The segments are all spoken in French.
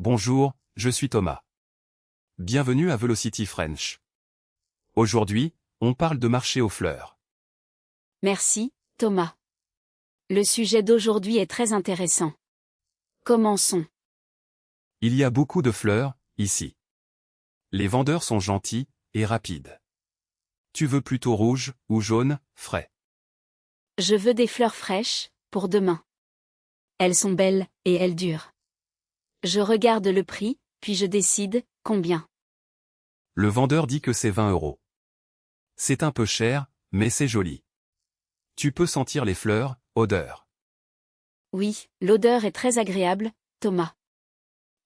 Bonjour, je suis Thomas. Bienvenue à Velocity French. Aujourd'hui, on parle de marché aux fleurs. Merci, Thomas. Le sujet d'aujourd'hui est très intéressant. Commençons. Il y a beaucoup de fleurs, ici. Les vendeurs sont gentils et rapides. Tu veux plutôt rouge ou jaune, frais? Je veux des fleurs fraîches, pour demain. Elles sont belles, et elles durent. Je regarde le prix, puis je décide, combien. Le vendeur dit que c'est 20 €. C'est un peu cher, mais c'est joli. Tu peux sentir les fleurs, odeur. Oui, l'odeur est très agréable, Thomas.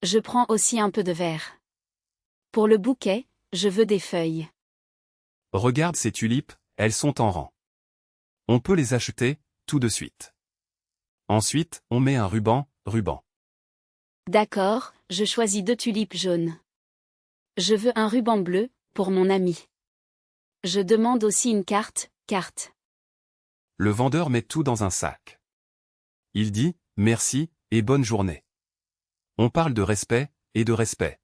Je prends aussi un peu de verre. Pour le bouquet, je veux des feuilles. Regarde ces tulipes, elles sont en rang. On peut les acheter, tout de suite. Ensuite, on met un ruban. D'accord, je choisis 2 tulipes jaunes. Je veux un ruban bleu, pour mon ami. Je demande aussi une carte. Le vendeur met tout dans un sac. Il dit, merci, et bonne journée. On parle de respect, et de respect.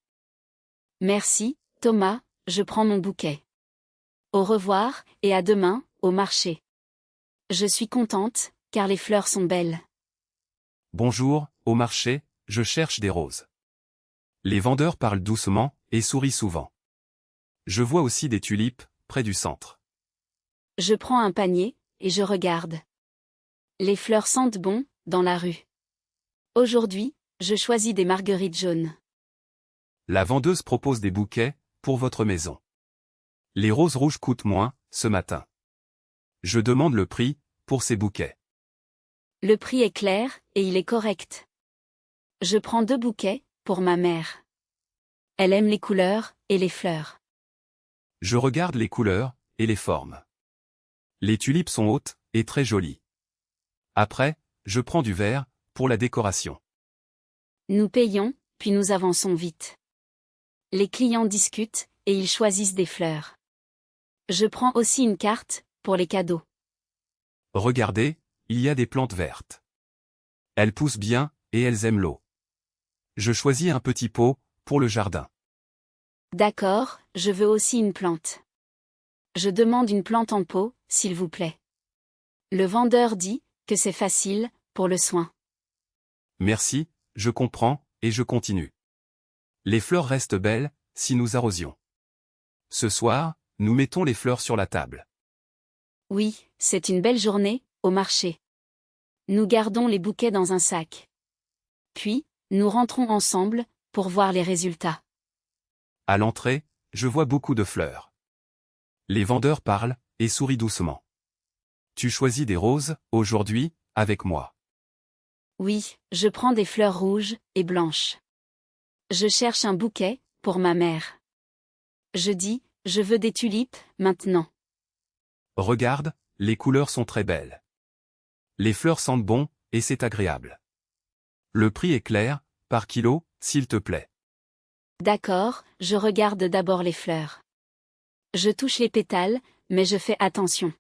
Merci, Thomas, je prends mon bouquet. Au revoir, et à demain, au marché. Je suis contente, car les fleurs sont belles. Bonjour, au marché, je cherche des roses. Les vendeurs parlent doucement, et sourient souvent. Je vois aussi des tulipes, près du centre. Je prends un panier, et je regarde. Les fleurs sentent bon, dans la rue. Aujourd'hui, je choisis des marguerites jaunes. La vendeuse propose des bouquets, pour votre maison. Les roses rouges coûtent moins, ce matin. Je demande le prix, pour ces bouquets. Le prix est clair, et il est correct. Je prends 2 bouquets, pour ma mère. Elle aime les couleurs, et les fleurs. Je regarde les couleurs, et les formes. Les tulipes sont hautes, et très jolies. Après, je prends du verre, pour la décoration. Nous payons, puis nous avançons vite. Les clients discutent, et ils choisissent des fleurs. Je prends aussi une carte, pour les cadeaux. Regardez, il y a des plantes vertes. Elles poussent bien, et elles aiment l'eau. Je choisis un petit pot, pour le jardin. D'accord, je veux aussi une plante. Je demande une plante en pot, s'il vous plaît. Le vendeur dit que c'est facile, pour le soin. Merci, je comprends, et je continue. Les fleurs restent belles, si nous arrosions. Ce soir, nous mettons les fleurs sur la table. Oui, c'est une belle journée, au marché. Nous gardons les bouquets dans un sac. Puis, nous rentrons ensemble, pour voir les résultats. À l'entrée, je vois beaucoup de fleurs. Les vendeurs parlent, et sourient doucement. Tu choisis des roses, aujourd'hui, avec moi. Oui, je prends des fleurs rouges, et blanches. Je cherche un bouquet, pour ma mère. Je dis, je veux des tulipes, maintenant. Regarde, les couleurs sont très belles. Les fleurs sentent bon, et c'est agréable. Le prix est clair, par kilo, s'il te plaît. D'accord, je regarde d'abord les fleurs. Je touche les pétales, mais je fais attention.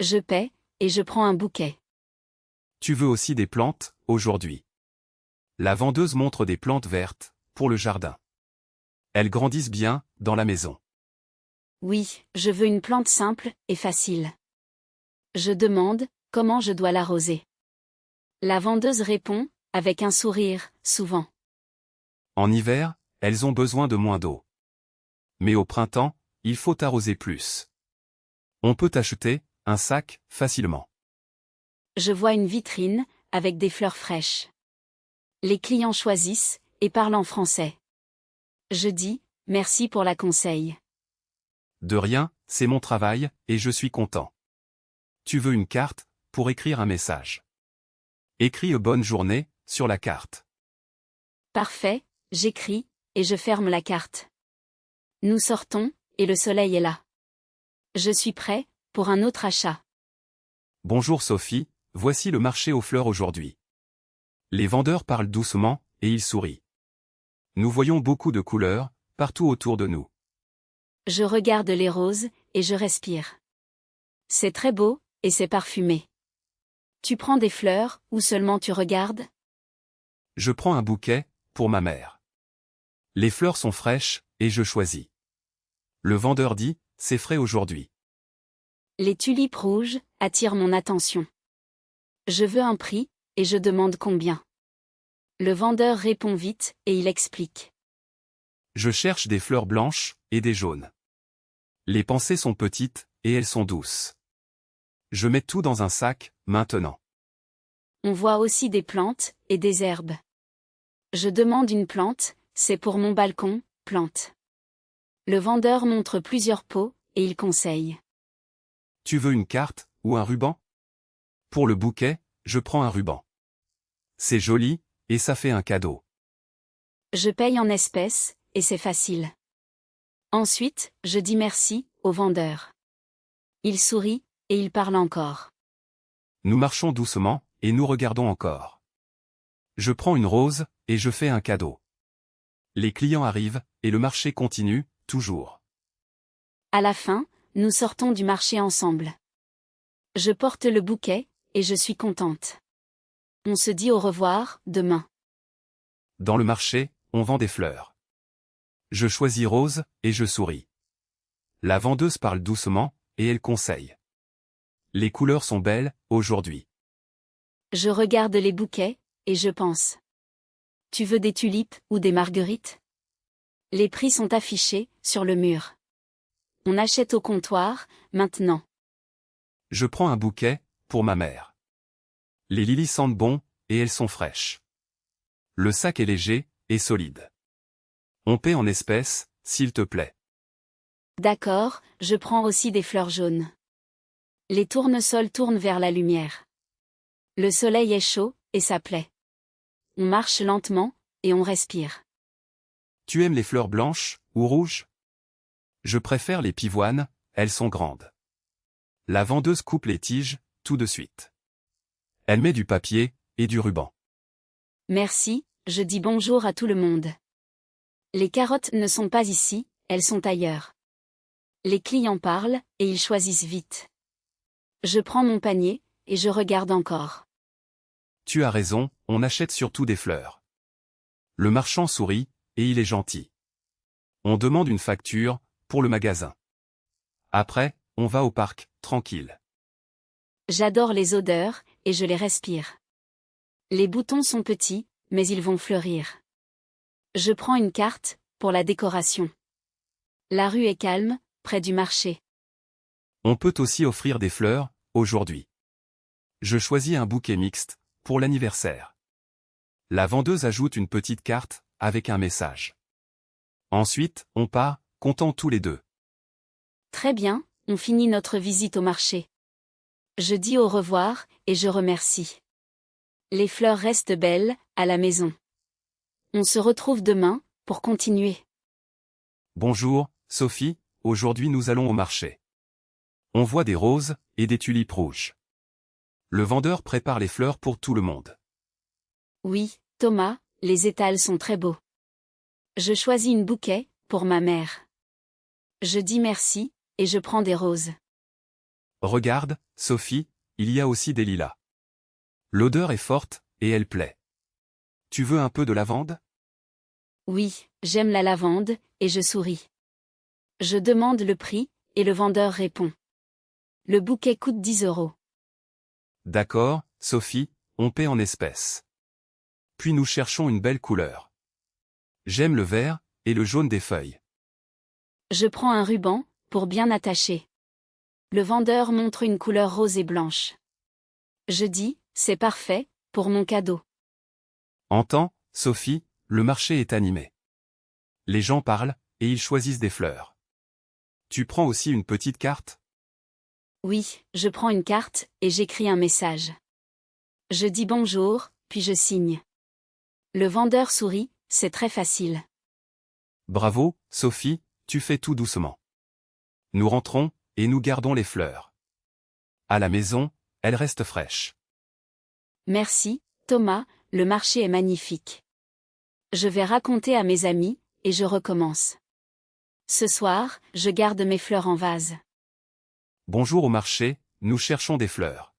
Je paie, et je prends un bouquet. Tu veux aussi des plantes, aujourd'hui. La vendeuse montre des plantes vertes, pour le jardin. Elles grandissent bien, dans la maison. Oui, je veux une plante simple, et facile. Je demande, comment je dois l'arroser. La vendeuse répond, avec un sourire, souvent. En hiver, elles ont besoin de moins d'eau. Mais au printemps, il faut arroser plus. On peut acheter un sac, facilement. Je vois une vitrine, avec des fleurs fraîches. Les clients choisissent, et parlent en français. Je dis, merci pour la conseil. De rien, c'est mon travail, et je suis content. Tu veux une carte, pour écrire un message. Écris bonne journée, sur la carte. Parfait, j'écris, et je ferme la carte. Nous sortons, et le soleil est là. Je suis prêt, pour un autre achat. Bonjour Sophie, voici le marché aux fleurs aujourd'hui. Les vendeurs parlent doucement, et ils sourient. Nous voyons beaucoup de couleurs, partout autour de nous. Je regarde les roses, et je respire. C'est très beau, et c'est parfumé. Tu prends des fleurs, ou seulement tu regardes? Je prends un bouquet, pour ma mère. Les fleurs sont fraîches, et je choisis. Le vendeur dit, c'est frais aujourd'hui. Les tulipes rouges attirent mon attention. Je veux un prix, et je demande combien. Le vendeur répond vite, et il explique. Je cherche des fleurs blanches, et des jaunes. Les pensées sont petites, et elles sont douces. Je mets tout dans un sac, maintenant. On voit aussi des plantes, et des herbes. Je demande une plante, c'est pour mon balcon, plante. Le vendeur montre plusieurs pots, et il conseille. Tu veux une carte, ou un ruban? Pour le bouquet, je prends un ruban. C'est joli, et ça fait un cadeau. Je paye en espèces, et c'est facile. Ensuite, je dis merci, au vendeur. Il sourit, et il parle encore. Nous marchons doucement, et nous regardons encore. Je prends une rose, et je fais un cadeau. Les clients arrivent, et le marché continue, toujours. À la fin, nous sortons du marché ensemble. Je porte le bouquet, et je suis contente. On se dit au revoir, demain. Dans le marché, on vend des fleurs. Je choisis rose, et je souris. La vendeuse parle doucement, et elle conseille. Les couleurs sont belles, aujourd'hui. Je regarde les bouquets, et je pense. Tu veux des tulipes ou des marguerites? Les prix sont affichés, sur le mur. On achète au comptoir, maintenant. Je prends un bouquet, pour ma mère. Les lilies sentent bon, et elles sont fraîches. Le sac est léger, et solide. On paie en espèces, s'il te plaît. D'accord, je prends aussi des fleurs jaunes. Les tournesols tournent vers la lumière. Le soleil est chaud, et ça plaît. On marche lentement, et on respire. Tu aimes les fleurs blanches, ou rouges? Je préfère les pivoines, elles sont grandes. La vendeuse coupe les tiges, tout de suite. Elle met du papier, et du ruban. Merci, je dis bonjour à tout le monde. Les carottes ne sont pas ici, elles sont ailleurs. Les clients parlent, et ils choisissent vite. Je prends mon panier, et je regarde encore. Tu as raison, on achète surtout des fleurs. Le marchand sourit, et il est gentil. On demande une facture, pour le magasin. Après, on va au parc, tranquille. J'adore les odeurs, et je les respire. Les boutons sont petits, mais ils vont fleurir. Je prends une carte, pour la décoration. La rue est calme, près du marché. On peut aussi offrir des fleurs, aujourd'hui. Je choisis un bouquet mixte, pour l'anniversaire. La vendeuse ajoute une petite carte, avec un message. Ensuite, on part, contents tous les deux. Très bien, on finit notre visite au marché. Je dis au revoir, et je remercie. Les fleurs restent belles, à la maison. On se retrouve demain, pour continuer. Bonjour, Sophie, aujourd'hui nous allons au marché. On voit des roses, et des tulipes rouges. Le vendeur prépare les fleurs pour tout le monde. Oui, Thomas, les étals sont très beaux. Je choisis une bouquet, pour ma mère. Je dis merci, et je prends des roses. Regarde, Sophie, il y a aussi des lilas. L'odeur est forte, et elle plaît. Tu veux un peu de lavande? Oui, j'aime la lavande, et je souris. Je demande le prix, et le vendeur répond. Le bouquet coûte 10 €. D'accord, Sophie, on paie en espèces. Puis nous cherchons une belle couleur. J'aime le vert, et le jaune des feuilles. Je prends un ruban, pour bien attacher. Le vendeur montre une couleur rose et blanche. Je dis, c'est parfait, pour mon cadeau. Entends, Sophie, le marché est animé. Les gens parlent, et ils choisissent des fleurs. Tu prends aussi une petite carte? Oui, je prends une carte, et j'écris un message. Je dis bonjour, puis je signe. Le vendeur sourit, c'est très facile. Bravo, Sophie, tu fais tout doucement. Nous rentrons, et nous gardons les fleurs. À la maison, elles restent fraîches. Merci, Thomas, le marché est magnifique. Je vais raconter à mes amis, et je recommence. Ce soir, je garde mes fleurs en vase. Bonjour au marché, nous cherchons des fleurs.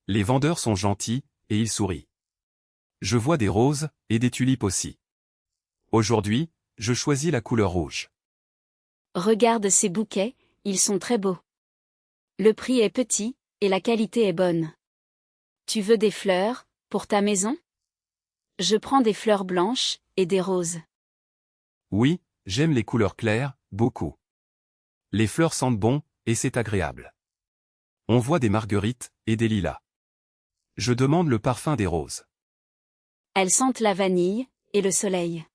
Les vendeurs sont gentils, et ils sourient. Je vois des roses, et des tulipes aussi. Aujourd'hui, je choisis la couleur rouge. Regarde ces bouquets, ils sont très beaux. Le prix est petit, et la qualité est bonne. Tu veux des fleurs, pour ta maison? Je prends des fleurs blanches, et des roses. Oui, j'aime les couleurs claires, beaucoup. Les fleurs sentent bon, et c'est agréable. On voit des marguerites, et des lilas. Je demande le parfum des roses. Elles sentent la vanille, et le soleil.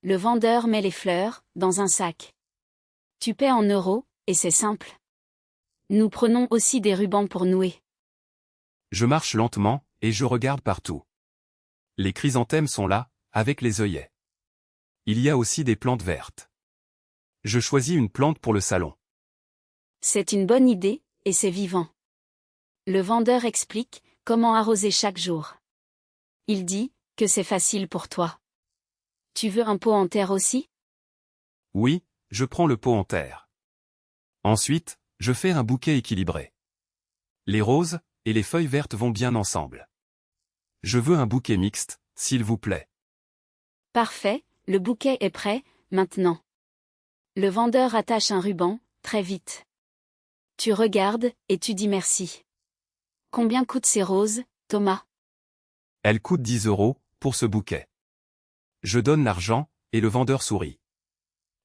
Le vendeur met les fleurs, dans un sac. Tu paies en euros, et c'est simple. Nous prenons aussi des rubans pour nouer. Je marche lentement, et je regarde partout. Les chrysanthèmes sont là, avec les œillets. Il y a aussi des plantes vertes. Je choisis une plante pour le salon. C'est une bonne idée, et c'est vivant. Le vendeur explique comment arroser chaque jour. Il dit que c'est facile pour toi. Tu veux un pot en terre aussi? Oui, je prends le pot en terre. Ensuite, je fais un bouquet équilibré. Les roses et les feuilles vertes vont bien ensemble. Je veux un bouquet mixte, s'il vous plaît. Parfait, le bouquet est prêt, maintenant. Le vendeur attache un ruban, très vite. Tu regardes, et tu dis merci. Combien coûtent ces roses, Thomas? Elle coûte 10 euros, pour ce bouquet. Je donne l'argent, et le vendeur sourit.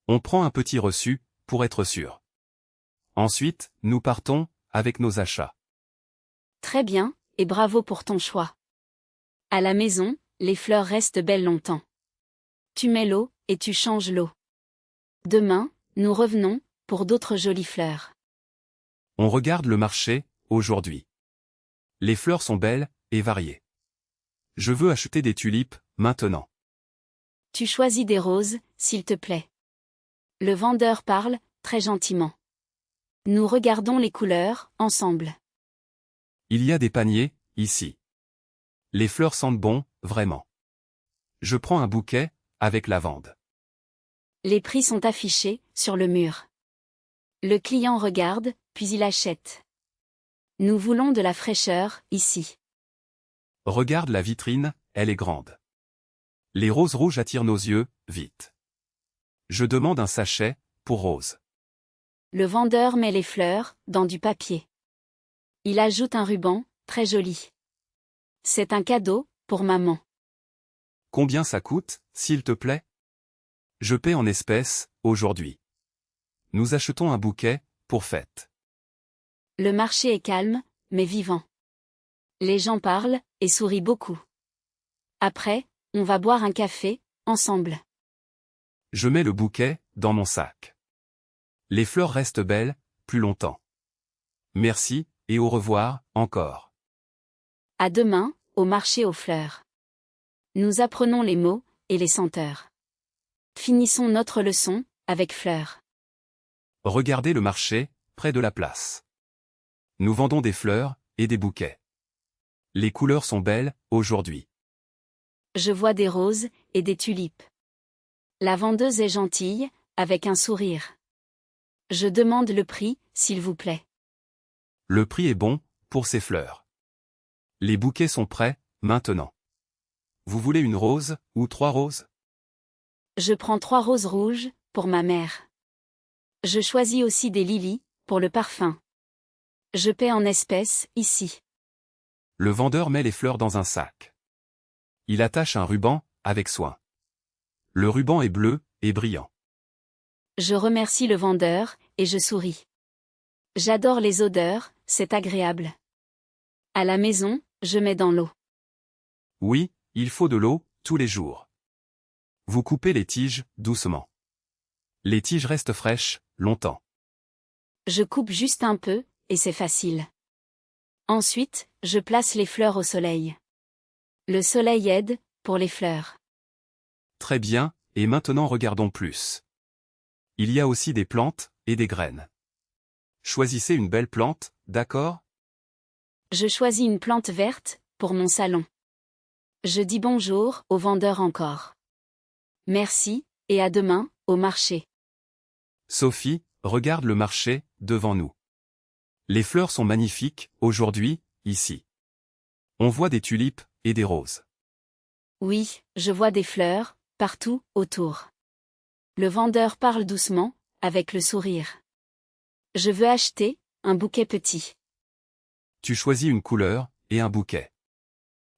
On prend un petit reçu, pour être sûr. Ensuite, nous partons, avec nos achats. Très bien, et bravo pour ton choix. À la maison, les fleurs restent belles longtemps. Tu mets l'eau, et tu changes l'eau. Demain, nous revenons, pour d'autres jolies fleurs. On regarde le marché, aujourd'hui. Les fleurs sont belles, et variées. Je veux acheter des tulipes, maintenant. Tu choisis des roses, s'il te plaît. Le vendeur parle, très gentiment. Nous regardons les couleurs, ensemble. Il y a des paniers, ici. Les fleurs sentent bon, vraiment. Je prends un bouquet, avec lavande. Les prix sont affichés, sur le mur. Le client regarde, puis il achète. Nous voulons de la fraîcheur, ici. Regarde la vitrine, elle est grande. Les roses rouges attirent nos yeux, vite. Je demande un sachet, pour roses. Le vendeur met les fleurs, dans du papier. Il ajoute un ruban, très joli. C'est un cadeau, pour maman. Combien ça coûte, s'il te plaît? Je paie en espèces, aujourd'hui. Nous achetons un bouquet, pour fête. Le marché est calme, mais vivant. Les gens parlent, et sourient beaucoup. Après, on va boire un café, ensemble. Je mets le bouquet, dans mon sac. Les fleurs restent belles, plus longtemps. Merci, et au revoir, encore. À demain, au marché aux fleurs. Nous apprenons les mots, et les senteurs. Finissons notre leçon, avec fleurs. Regardez le marché, près de la place. Nous vendons des fleurs, et des bouquets. Les couleurs sont belles, aujourd'hui. Je vois des roses, et des tulipes. La vendeuse est gentille, avec un sourire. Je demande le prix, s'il vous plaît. Le prix est bon, pour ces fleurs. Les bouquets sont prêts, maintenant. Vous voulez une rose, ou 3 roses? Je prends 3 roses rouges, pour ma mère. Je choisis aussi des lilies, pour le parfum. Je paie en espèces, ici. Le vendeur met les fleurs dans un sac. Il attache un ruban, avec soin. Le ruban est bleu, et brillant. Je remercie le vendeur, et je souris. J'adore les odeurs, c'est agréable. À la maison, je mets dans l'eau. Oui, il faut de l'eau, tous les jours. Vous coupez les tiges, doucement. Les tiges restent fraîches, longtemps. Je coupe juste un peu, et c'est facile. Ensuite, je place les fleurs au soleil. Le soleil aide, pour les fleurs. Très bien, et maintenant regardons plus. Il y a aussi des plantes, et des graines. Choisissez une belle plante, d'accord? Je choisis une plante verte, pour mon salon. Je dis bonjour au vendeur encore. Merci, et à demain, au marché. Sophie, regarde le marché, devant nous. Les fleurs sont magnifiques, aujourd'hui, ici. On voit des tulipes, et des roses. Oui, je vois des fleurs, partout, autour. Le vendeur parle doucement, avec le sourire. Je veux acheter un bouquet petit. Tu choisis une couleur et un bouquet.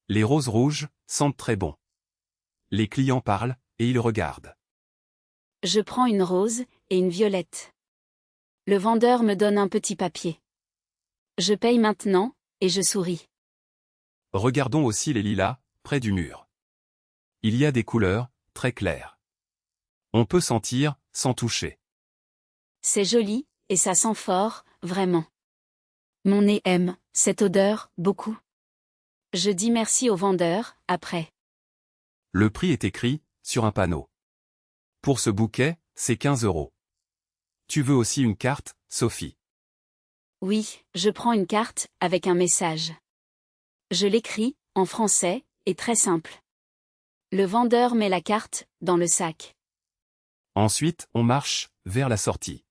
Les roses rouges sentent très bon. Les clients parlent et ils regardent. Je prends une rose et une violette. Le vendeur me donne un petit papier. Je paye maintenant, et je souris. Regardons aussi les lilas, près du mur. Il y a des couleurs très claires. On peut sentir, sans toucher. C'est joli, et ça sent fort, vraiment. Mon nez aime cette odeur, beaucoup. Je dis merci au vendeur, après. Le prix est écrit sur un panneau. Pour ce bouquet, c'est 15 €. Tu veux aussi une carte, Sophie? Oui, je prends une carte, avec un message. Je l'écris, en français, et très simple. Le vendeur met la carte dans le sac. Ensuite, on marche vers la sortie.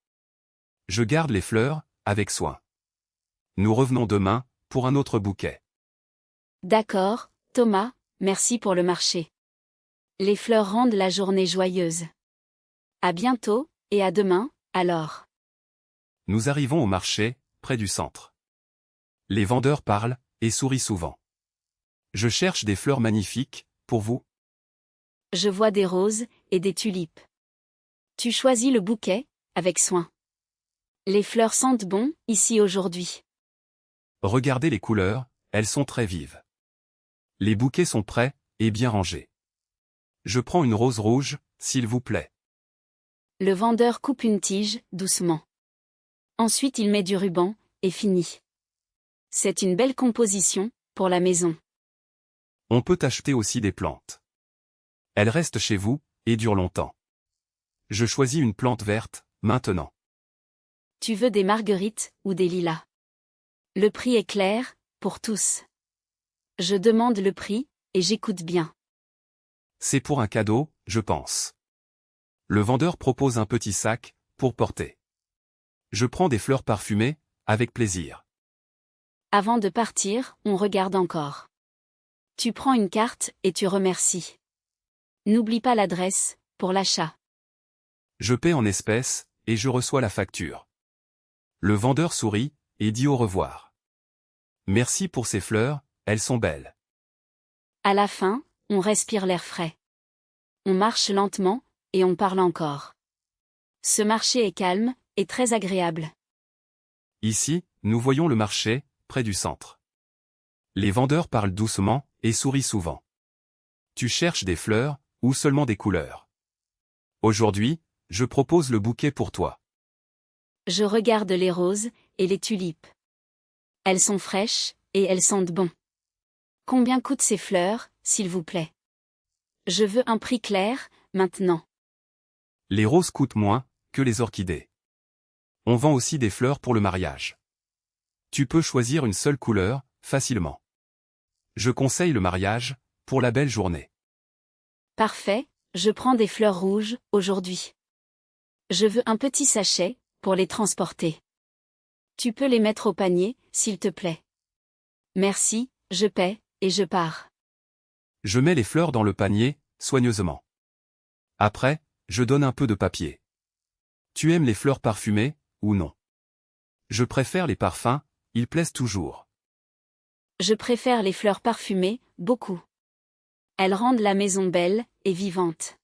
Je garde les fleurs, avec soin. Nous revenons demain, pour un autre bouquet. D'accord, Thomas, merci pour le marché. Les fleurs rendent la journée joyeuse. À bientôt, et à demain, alors. Nous arrivons au marché, près du centre. Les vendeurs parlent, et sourient souvent. Je cherche des fleurs magnifiques, pour vous. Je vois des roses, et des tulipes. Tu choisis le bouquet, avec soin. Les fleurs sentent bon, ici aujourd'hui. Regardez les couleurs, elles sont très vives. Les bouquets sont prêts, et bien rangés. Je prends une rose rouge, s'il vous plaît. Le vendeur coupe une tige, doucement. Ensuite il met du ruban, et finit. C'est une belle composition, pour la maison. On peut acheter aussi des plantes. Elles restent chez vous, et durent longtemps. Je choisis une plante verte, maintenant. Tu veux des marguerites, ou des lilas? Le prix est clair, pour tous. Je demande le prix, et j'écoute bien. C'est pour un cadeau, je pense. Le vendeur propose un petit sac, pour porter. Je prends des fleurs parfumées, avec plaisir. Avant de partir, on regarde encore. Tu prends une carte, et tu remercies. N'oublie pas l'adresse, pour l'achat. Je paie en espèces, et je reçois la facture. Le vendeur sourit, et dit au revoir. Merci pour ces fleurs, elles sont belles. À la fin, on respire l'air frais. On marche lentement, et on parle encore. Ce marché est calme, et très agréable. Ici, nous voyons le marché, près du centre. Les vendeurs parlent doucement, et sourient souvent. Tu cherches des fleurs, ou seulement des couleurs? Aujourd'hui, je propose le bouquet pour toi. Je regarde les roses, et les tulipes. Elles sont fraîches, et elles sentent bon. Combien coûtent ces fleurs, s'il vous plaît? Je veux un prix clair, maintenant. Les roses coûtent moins, que les orchidées. On vend aussi des fleurs pour le mariage. Tu peux choisir une seule couleur, facilement. Je conseille le mariage, pour la belle journée. Parfait, je prends des fleurs rouges, aujourd'hui. Je veux un petit sachet, pour les transporter. Tu peux les mettre au panier, s'il te plaît. Merci, je paie, et je pars. Je mets les fleurs dans le panier, soigneusement. Après, je donne un peu de papier. Tu aimes les fleurs parfumées, ou non? Je préfère les parfums, ils plaisent toujours. Je préfère les fleurs parfumées, beaucoup. Elles rendent la maison belle, et vivante.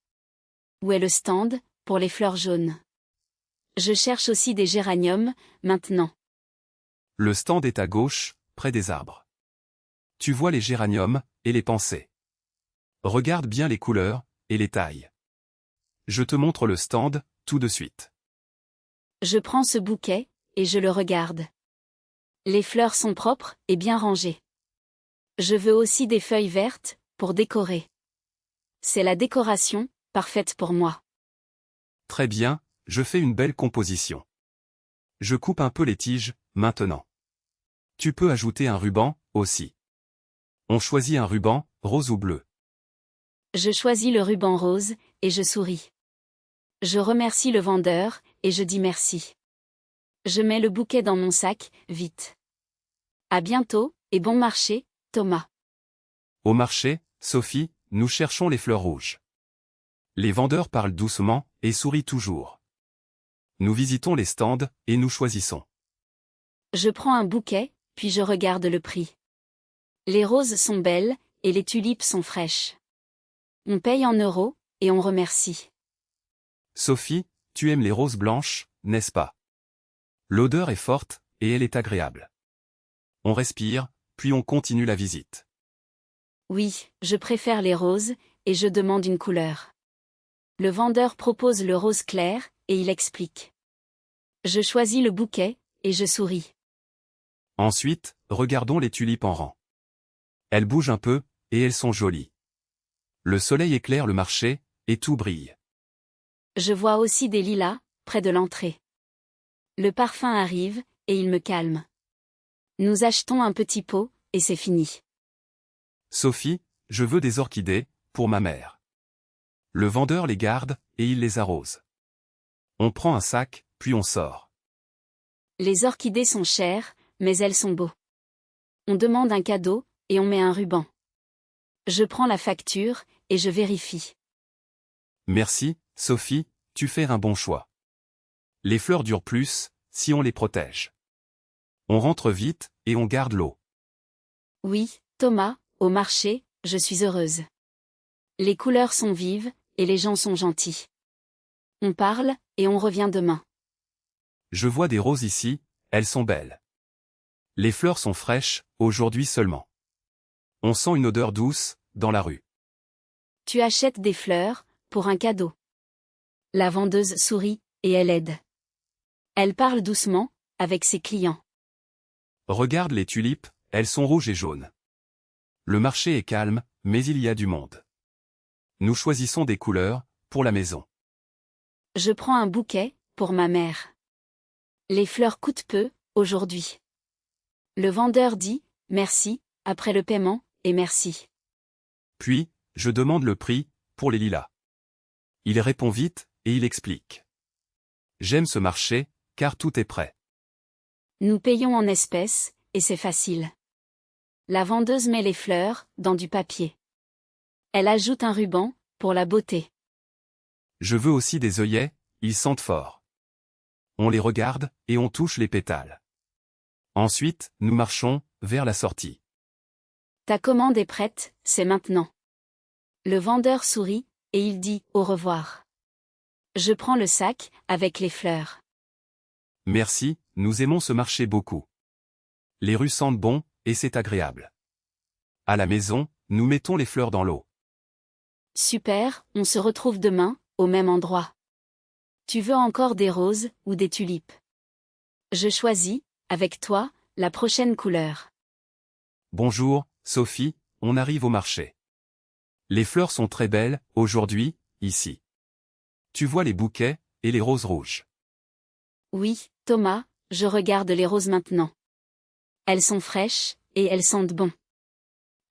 Où est le stand, pour les fleurs jaunes? Je cherche aussi des géraniums, maintenant. Le stand est à gauche, près des arbres. Tu vois les géraniums, et les pensées. Regarde bien les couleurs, et les tailles. Je te montre le stand, tout de suite. Je prends ce bouquet, et je le regarde. Les fleurs sont propres, et bien rangées. Je veux aussi des feuilles vertes, pour décorer. C'est la décoration, parfaite pour moi. Très bien, je fais une belle composition. Je coupe un peu les tiges, maintenant. Tu peux ajouter un ruban, aussi. On choisit un ruban, rose ou bleu. Je choisis le ruban rose, et je souris. Je remercie le vendeur, et je dis merci. Je mets le bouquet dans mon sac, vite. À bientôt, et bon marché, Thomas. Au marché, Sophie, nous cherchons les fleurs rouges. Les vendeurs parlent doucement et sourient toujours. Nous visitons les stands et nous choisissons. Je prends un bouquet, puis je regarde le prix. Les roses sont belles, et les tulipes sont fraîches. On paye en euros, et on remercie. Sophie, tu aimes les roses blanches, n'est-ce pas? L'odeur est forte, et elle est agréable. On respire, puis on continue la visite. Oui, je préfère les roses, et je demande une couleur. Le vendeur propose le rose clair, et il explique. Je choisis le bouquet, et je souris. Ensuite, regardons les tulipes en rang. Elles bougent un peu, et elles sont jolies. Le soleil éclaire le marché, et tout brille. Je vois aussi des lilas, près de l'entrée. Le parfum arrive, et il me calme. Nous achetons un petit pot, et c'est fini. Sophie, je veux des orchidées, pour ma mère. Le vendeur les garde, et il les arrose. On prend un sac, puis on sort. Les orchidées sont chères, mais elles sont beaux. On demande un cadeau, et on met un ruban. Je prends la facture, et je vérifie. Merci, Sophie, tu fais un bon choix. Les fleurs durent plus, si on les protège. On rentre vite, et on garde l'eau. Oui, Thomas, au marché, je suis heureuse. Les couleurs sont vives, et les gens sont gentils. On parle, et on revient demain. Je vois des roses ici, elles sont belles. Les fleurs sont fraîches, aujourd'hui seulement. On sent une odeur douce, dans la rue. Tu achètes des fleurs, pour un cadeau. La vendeuse sourit, et elle aide. Elle parle doucement, avec ses clients. Regarde les tulipes, elles sont rouges et jaunes. Le marché est calme, mais il y a du monde. Nous choisissons des couleurs, pour la maison. Je prends un bouquet, pour ma mère. Les fleurs coûtent peu, aujourd'hui. Le vendeur dit, merci, après le paiement, et merci. Puis, je demande le prix, pour les lilas. Il répond vite, et il explique. J'aime ce marché, car tout est prêt. Nous payons en espèces, et c'est facile. La vendeuse met les fleurs, dans du papier. Elle ajoute un ruban, pour la beauté. Je veux aussi des œillets, ils sentent fort. On les regarde, et on touche les pétales. Ensuite, nous marchons, vers la sortie. Ta commande est prête, c'est maintenant. Le vendeur sourit, et il dit, au revoir. Je prends le sac, avec les fleurs. Merci, nous aimons ce marché beaucoup. Les rues sentent bon, et c'est agréable. À la maison, nous mettons les fleurs dans l'eau. Super, on se retrouve demain, au même endroit. Tu veux encore des roses, ou des tulipes? Je choisis, avec toi, la prochaine couleur. Bonjour, Sophie, on arrive au marché. Les fleurs sont très belles, aujourd'hui, ici. Tu vois les bouquets, et les roses rouges. Oui, Thomas, je regarde les roses maintenant. Elles sont fraîches, et elles sentent bon.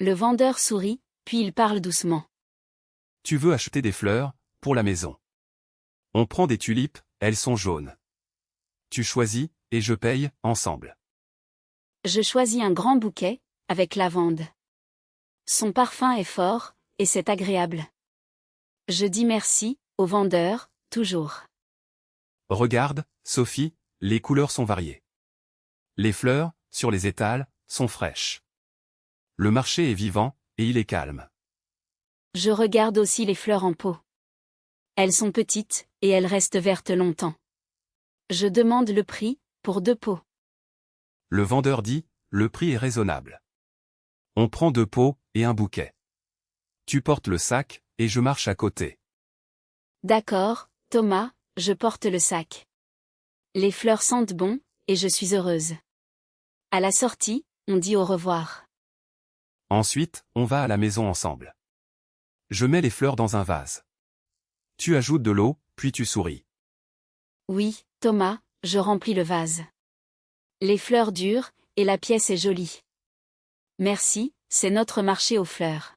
Le vendeur sourit, puis il parle doucement. Tu veux acheter des fleurs, pour la maison. On prend des tulipes, elles sont jaunes. Tu choisis, et je paye, ensemble. Je choisis un grand bouquet, avec lavande. Son parfum est fort, et c'est agréable. Je dis merci, au vendeur, toujours. Regarde, Sophie, les couleurs sont variées. Les fleurs, sur les étals, sont fraîches. Le marché est vivant, et il est calme. Je regarde aussi les fleurs en pot. Elles sont petites, et elles restent vertes longtemps. Je demande le prix, pour 2 pots. Le vendeur dit, le prix est raisonnable. On prend 2 pots, et un bouquet. Tu portes le sac, et je marche à côté. D'accord, Thomas, je porte le sac. Les fleurs sentent bon, et je suis heureuse. À la sortie, on dit au revoir. Ensuite, on va à la maison ensemble. Je mets les fleurs dans un vase. Tu ajoutes de l'eau, puis tu souris. Oui, Thomas, je remplis le vase. Les fleurs durent, et la pièce est jolie. Merci, c'est notre marché aux fleurs.